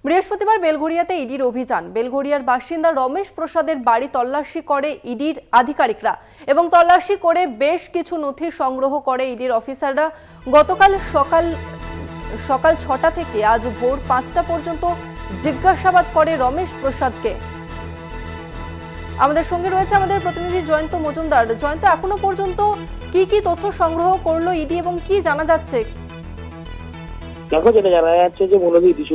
বৃহস্পতিবার বেলঘরিয়াতে ইডির অভিযান। বেলঘরিয়ার বাসিন্দা রমেশ প্রসাদের বাড়ি তল্লাশি করে ইডির আধিকারিকরা এবং তল্লাশি করে বেশ কিছু নথি সংগ্রহ করে ইডির অফিসাররা। গতকাল সকাল 6টা থেকে আজ ভোর 5টা পর্যন্ত জিজ্ঞাসাবাদ করে রমেশ প্রসাদকে। আমাদের সঙ্গে রয়েছে আমাদের প্রতিনিধি জয়ন্ত মজুমদার। জয়ন্ত, এখনো পর্যন্ত কি তথ্য সংগ্রহ করলো ইডি এবং কি জানা যাচ্ছে? দেখো, যেটা জানা যাচ্ছে যে মূলত ইডি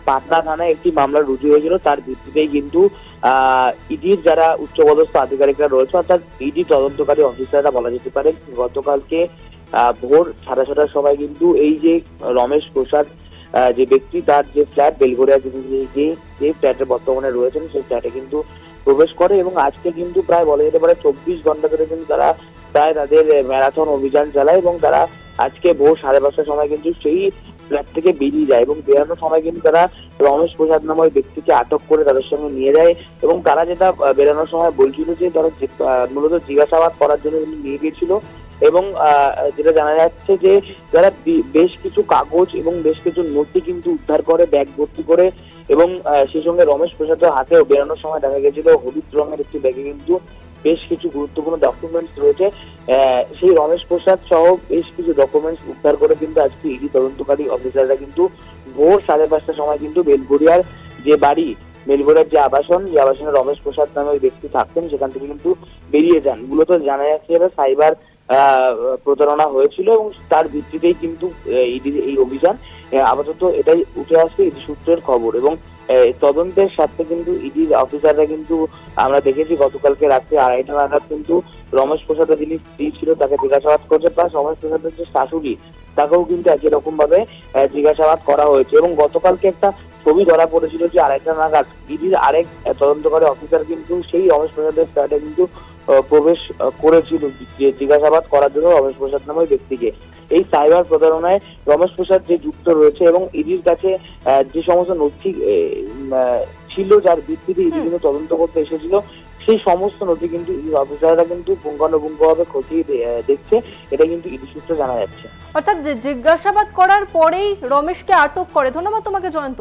পাটনা থানায় একটি মামলা রুজু হয়েছিল, তার ভিত্তিতেই কিন্তু ইডির যারা উচ্চপদস্থ আধিকারিকরা রয়েছে, অর্থাৎ ইডি তদন্তকারী অফিসাররা বলা যেতে পারে, গতকালকে ভোর 6:30টার সময় কিন্তু এই যে রমেশ প্রসাদ যে ব্যক্তি, তার যে ফ্ল্যাট বেলঘরিয়া যে ফ্ল্যাটে বর্তমানে রয়েছেন সেই ফ্ল্যাটে কিন্তু প্রবেশ করে এবং আজকে কিন্তু প্রায় বলা যেতে পারে 24 ঘন্টা ধরে কিন্তু তারা প্রায় তাদের ম্যারাথন অভিযান চালায় এবং তারা আজকে ভোর 5:30টার সময় কিন্তু সেই ফ্ল্যাট থেকে বেরিয়ে যায় এবং বেরানোর সময় কিন্তু তারা রমেশ প্রসাদ নামক ব্যক্তিকে আটক করে তাদের সঙ্গে নিয়ে যায় এবং তারা যেটা বেরানোর সময় বলছিল যে তারা মূলত জিজ্ঞাসাবাদ করার জন্য কিন্তু নিয়ে গিয়েছিল এবং যেটা জানা যাচ্ছে যে যারা বেশ কিছু কাগজ এবং বেশ কিছু নথি কিন্তু উদ্ধার করে ব্যাগ ভর্তি করে এবং সেই সঙ্গে রমেশ প্রসাদের হাতেও বেরানোর সময় দেখা গেছিল হলুদ রঙের একটি ব্যাগে কিন্তু বেশ কিছু গুরুত্বপূর্ণ ডকুমেন্টস রয়েছে। সেই রমেশ প্রসাদ সহ বেশ কিছু ডকুমেন্টস উদ্ধার করে কিন্তু আজকে ইডি তদন্তকারী অফিসাররা কিন্তু ভোর 5:30টার সময় কিন্তু বেলঘরিয়ার যে বাড়ি, বেলঘরিয়ার যে আবাসনে রমেশ প্রসাদ নামে ওই ব্যক্তি থাকতেন সেখান থেকে কিন্তু বেরিয়ে যান। মূলত জানা যাচ্ছে এবার সাইবার প্রতারণা হয়েছিল এবং তার ভিত্তিতেই কিন্তু ইডির এই অভিযান। আপাতত এটাই উঠে আসছে ইডি সূত্রের খবর এবং তদন্তের সাথে কিন্তু ইডির অফিসাররা কিন্তু আমরা দেখেছি গতকালকে রাত্রে 2:30টা নাগাদ কিন্তু রমেশ প্রসাদের যিনি স্ত্রী ছিল তাকে জিজ্ঞাসাবাদ করছে, প্লাস রমেশ প্রসাদের যে শাশুড়ি তাকেও কিন্তু একই রকম ভাবে জিজ্ঞাসাবাদ করা হয়েছে এবং গতকালকে একটা ছবি ধরা পড়েছিল যে 2:30টা নাগাদ ইডির আরেক তদন্তকারী অফিসার কিন্তু সেই রমেশ প্রসাদের ফ্ল্যাটে কিন্তু প্রবেশ করেছিল জিজ্ঞাসাবাদ করার জন্য রমেশ প্রসাদ নামে ব্যক্তিকে। এই সাইবার প্রতারণায় রমেশ প্রসাদ যে যুক্ত রয়েছে এবং ইডির কাছে যে সমস্ত নথি ছিল যার ভিত্তিতে ইডি কিন্তু তদন্ত করতে এসেছিল, সেই সমস্ত নথি কিন্তু ইডি অফিসাররা কিন্তু পুঙ্খানুপুঙ্খভাবে খতিয়ে দেখছে, এটা কিন্তু ইডি সূত্রে জানা যাচ্ছে। অর্থাৎ জিজ্ঞাসাবাদ করার পরেই রমেশকে আটক করে। ধন্যবাদ তোমাকে জয়ন্ত।